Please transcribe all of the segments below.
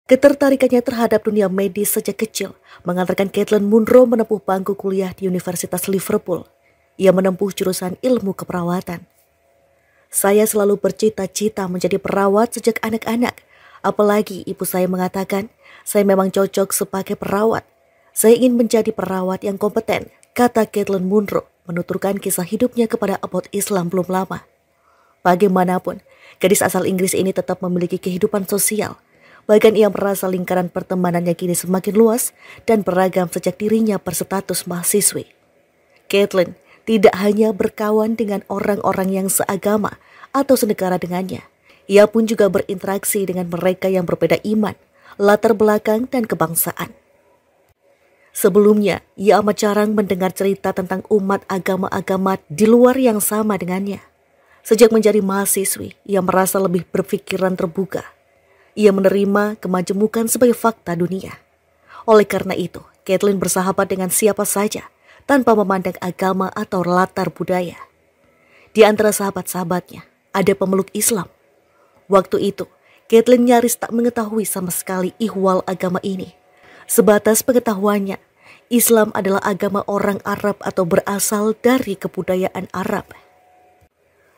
Ketertarikannya terhadap dunia medis sejak kecil mengantarkan Caitlin Munro menempuh bangku kuliah di Universitas Liverpool. Ia menempuh jurusan ilmu keperawatan. Saya selalu bercita-cita menjadi perawat sejak anak-anak. Apalagi ibu saya mengatakan, saya memang cocok sebagai perawat. Saya ingin menjadi perawat yang kompeten, kata Caitlin Munro, menuturkan kisah hidupnya kepada About Islam belum lama. Bagaimanapun, gadis asal Inggris ini tetap memiliki kehidupan sosial. Bahkan ia merasa lingkaran pertemanannya kini semakin luas dan beragam sejak dirinya berstatus mahasiswi. Caitlin tidak hanya berkawan dengan orang-orang yang seagama atau senegara dengannya. Ia pun juga berinteraksi dengan mereka yang berbeda iman, latar belakang, dan kebangsaan. Sebelumnya, ia amat jarang mendengar cerita tentang umat agama-agama di luar yang sama dengannya. Sejak menjadi mahasiswi, ia merasa lebih berpikiran terbuka. Ia menerima kemajemukan sebagai fakta dunia. Oleh karena itu, Caitlin bersahabat dengan siapa saja tanpa memandang agama atau latar budaya. Di antara sahabat-sahabatnya, ada pemeluk Islam. Waktu itu, Caitlin nyaris tak mengetahui sama sekali ihwal agama ini. Sebatas pengetahuannya, Islam adalah agama orang Arab atau berasal dari kebudayaan Arab.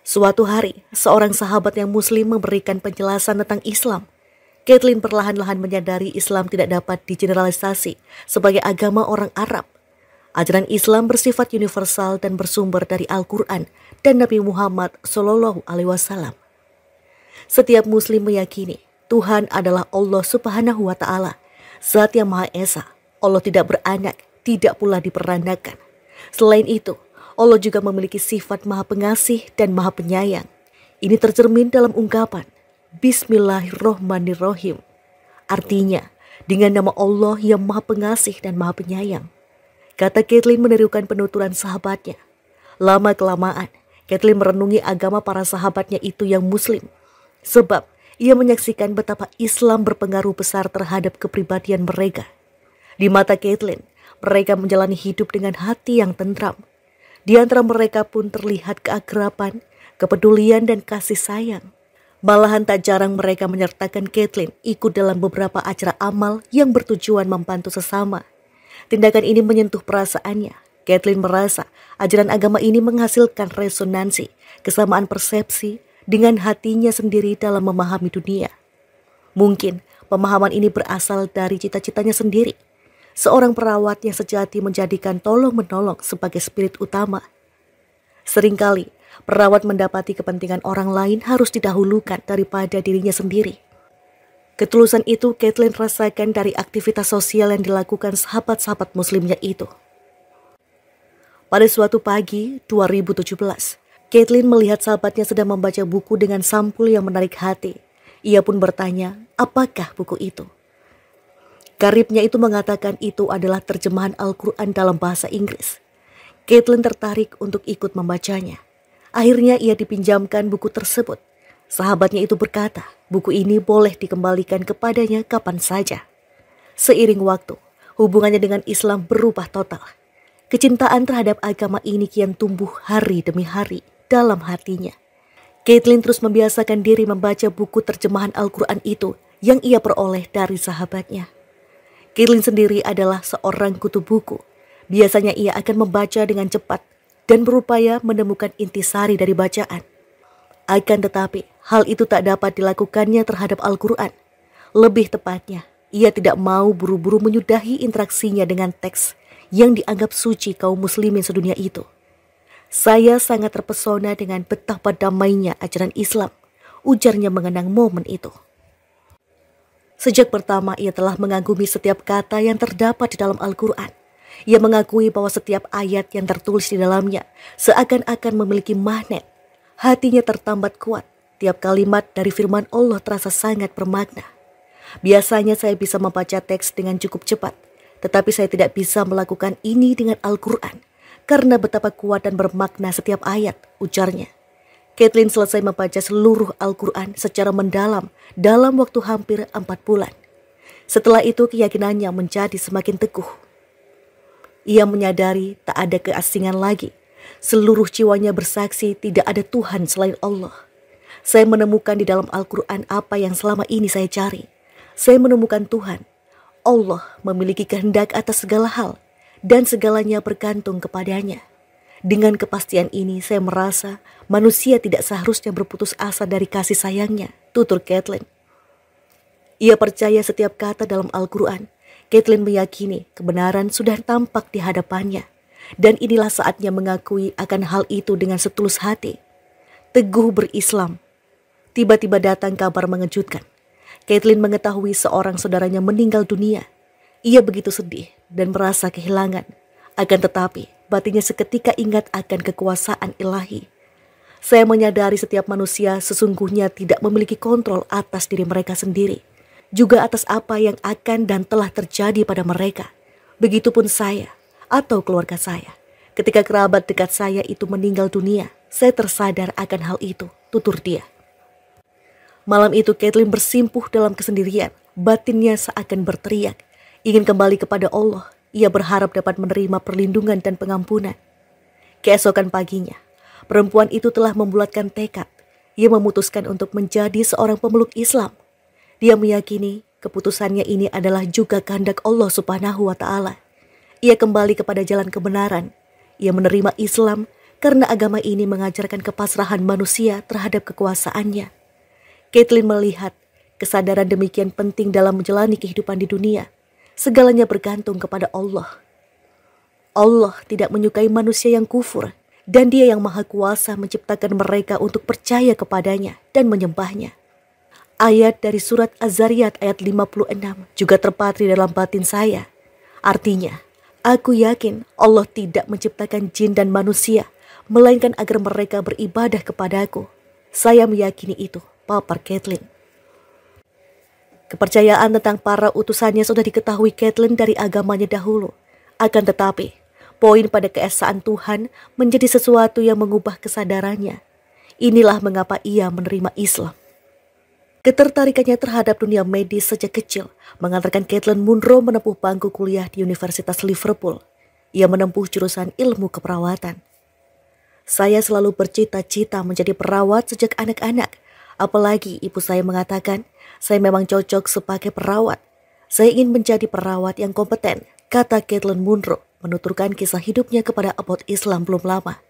Suatu hari, seorang sahabat yang muslim memberikan penjelasan tentang Islam. Caitlin perlahan-lahan menyadari Islam tidak dapat digeneralisasi sebagai agama orang Arab. Ajaran Islam bersifat universal dan bersumber dari Al-Quran dan Nabi Muhammad SAW. Setiap muslim meyakini Tuhan adalah Allah Subhanahu wa Ta'ala, Zat yang Maha Esa. Allah tidak beranak, tidak pula diperandakan. Selain itu, Allah juga memiliki sifat Maha Pengasih dan Maha Penyayang. Ini tercermin dalam ungkapan Bismillahirrohmanirrohim. Artinya, dengan nama Allah yang Maha Pengasih dan Maha Penyayang. Kata Caitlin menirukan penuturan sahabatnya. Lama-kelamaan, Caitlin merenungi agama para sahabatnya itu yang muslim. Sebab, ia menyaksikan betapa Islam berpengaruh besar terhadap kepribadian mereka. Di mata Caitlin, mereka menjalani hidup dengan hati yang tentram. Di antara mereka pun terlihat keakraban, kepedulian, dan kasih sayang. Malahan tak jarang mereka menyertakan Caitlin ikut dalam beberapa acara amal yang bertujuan membantu sesama. Tindakan ini menyentuh perasaannya. Caitlin merasa ajaran agama ini menghasilkan resonansi, kesamaan persepsi dengan hatinya sendiri dalam memahami dunia. Mungkin pemahaman ini berasal dari cita-citanya sendiri. Seorang perawat yang sejati menjadikan tolong-menolong sebagai spirit utama. Seringkali, perawat mendapati kepentingan orang lain harus didahulukan daripada dirinya sendiri. Ketulusan itu Caitlin rasakan dari aktivitas sosial yang dilakukan sahabat-sahabat muslimnya itu. Pada suatu pagi 2017, Caitlin melihat sahabatnya sedang membaca buku dengan sampul yang menarik hati. Ia pun bertanya, apakah buku itu? Karibnya itu mengatakan itu adalah terjemahan Al-Quran dalam bahasa Inggris. Caitlin tertarik untuk ikut membacanya. Akhirnya ia dipinjamkan buku tersebut. Sahabatnya itu berkata, buku ini boleh dikembalikan kepadanya kapan saja. Seiring waktu, hubungannya dengan Islam berubah total. Kecintaan terhadap agama ini kian tumbuh hari demi hari dalam hatinya. Caitlin terus membiasakan diri membaca buku terjemahan Al-Quran itu yang ia peroleh dari sahabatnya. Caitlin sendiri adalah seorang kutu buku. Biasanya ia akan membaca dengan cepat dan berupaya menemukan intisari dari bacaan. Akan tetapi, hal itu tak dapat dilakukannya terhadap Al-Quran. Lebih tepatnya, ia tidak mau buru-buru menyudahi interaksinya dengan teks yang dianggap suci kaum muslimin sedunia itu. Saya sangat terpesona dengan betapa damainya ajaran Islam, ujarnya mengenang momen itu. Sejak pertama ia telah mengagumi setiap kata yang terdapat di dalam Al-Quran. Ia mengakui bahwa setiap ayat yang tertulis di dalamnya seakan-akan memiliki magnet. Hatinya tertambat kuat. Tiap kalimat dari firman Allah terasa sangat bermakna. Biasanya saya bisa membaca teks dengan cukup cepat. Tetapi saya tidak bisa melakukan ini dengan Al-Quran. Karena betapa kuat dan bermakna setiap ayat, ujarnya. Caitlin selesai membaca seluruh Al-Quran secara mendalam dalam waktu hampir 4 bulan. Setelah itu keyakinannya menjadi semakin teguh. Ia menyadari tak ada keasingan lagi. Seluruh jiwanya bersaksi tidak ada Tuhan selain Allah. Saya menemukan di dalam Al-Quran apa yang selama ini saya cari. Saya menemukan Tuhan, Allah memiliki kehendak atas segala hal dan segalanya bergantung kepadanya. Dengan kepastian ini saya merasa manusia tidak seharusnya berputus asa dari kasih sayangnya, tutur Kathleen. Ia percaya setiap kata dalam Al-Quran. Kathleen meyakini kebenaran sudah tampak di hadapannya. Dan inilah saatnya mengakui akan hal itu dengan setulus hati. Teguh berislam. Tiba-tiba datang kabar mengejutkan. Kathleen mengetahui seorang saudaranya meninggal dunia. Ia begitu sedih dan merasa kehilangan. Akan tetapi, batinnya seketika ingat akan kekuasaan ilahi. Saya menyadari setiap manusia sesungguhnya tidak memiliki kontrol atas diri mereka sendiri. Juga atas apa yang akan dan telah terjadi pada mereka. Begitupun saya atau keluarga saya. Ketika kerabat dekat saya itu meninggal dunia, saya tersadar akan hal itu, tutur dia. Malam itu Kathleen bersimpuh dalam kesendirian, batinnya seakan berteriak. Ingin kembali kepada Allah, ia berharap dapat menerima perlindungan dan pengampunan. Keesokan paginya, perempuan itu telah membulatkan tekad. Ia memutuskan untuk menjadi seorang pemeluk Islam. Dia meyakini keputusannya ini adalah juga kehendak Allah Subhanahu wa Ta'ala. Ia kembali kepada jalan kebenaran. Ia menerima Islam karena agama ini mengajarkan kepasrahan manusia terhadap kekuasaannya. Kathleen melihat kesadaran demikian penting dalam menjalani kehidupan di dunia. Segalanya bergantung kepada Allah. Allah tidak menyukai manusia yang kufur, dan Dia yang Maha Kuasa menciptakan mereka untuk percaya kepadanya dan menyembahnya. Ayat dari surat Az-Zariyat ayat 56 juga terpatri dalam batin saya. Artinya, aku yakin Allah tidak menciptakan jin dan manusia, melainkan agar mereka beribadah kepadaku. Saya meyakini itu, papar Kathleen. Kepercayaan tentang para utusannya sudah diketahui Kathleen dari agamanya dahulu. Akan tetapi, poin pada keesaan Tuhan menjadi sesuatu yang mengubah kesadarannya. Inilah mengapa ia menerima Islam. Ketertarikannya terhadap dunia medis sejak kecil mengantarkan Kathleen Munro menempuh bangku kuliah di Universitas Liverpool. Ia menempuh jurusan ilmu keperawatan. Saya selalu bercita-cita menjadi perawat sejak anak-anak. Apalagi ibu saya mengatakan, saya memang cocok sebagai perawat. Saya ingin menjadi perawat yang kompeten, kata Kathleen Munro, menuturkan kisah hidupnya kepada About Islam belum lama.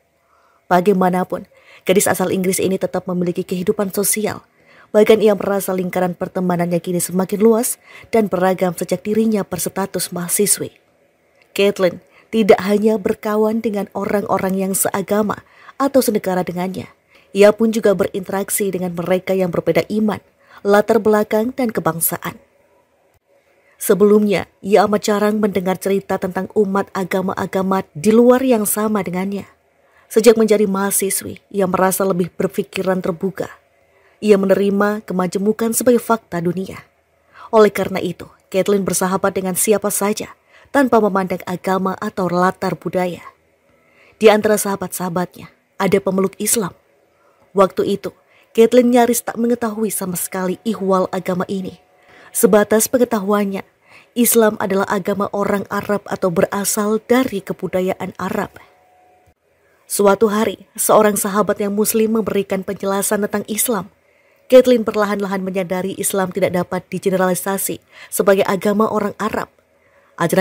Bagaimanapun, gadis asal Inggris ini tetap memiliki kehidupan sosial. Bahkan ia merasa lingkaran pertemanannya kini semakin luas dan beragam sejak dirinya berstatus mahasiswi. Kathleen tidak hanya berkawan dengan orang-orang yang seagama atau senegara dengannya. Ia pun juga berinteraksi dengan mereka yang berbeda iman, latar belakang, dan kebangsaan. Sebelumnya, ia amat jarang mendengar cerita tentang umat agama-agama di luar yang sama dengannya. Sejak menjadi mahasiswi, ia merasa lebih berpikiran terbuka. Ia menerima kemajemukan sebagai fakta dunia. Oleh karena itu, Kathleen bersahabat dengan siapa saja tanpa memandang agama atau latar budaya. Di antara sahabat-sahabatnya, ada pemeluk Islam. Waktu itu, Kathleen nyaris tak mengetahui sama sekali ihwal agama ini. Sebatas pengetahuannya, Islam adalah agama orang Arab atau berasal dari kebudayaan Arab. Suatu hari, seorang sahabat yang muslim memberikan penjelasan tentang Islam. Kathleen perlahan-lahan menyadari Islam tidak dapat digeneralisasi sebagai agama orang Arab.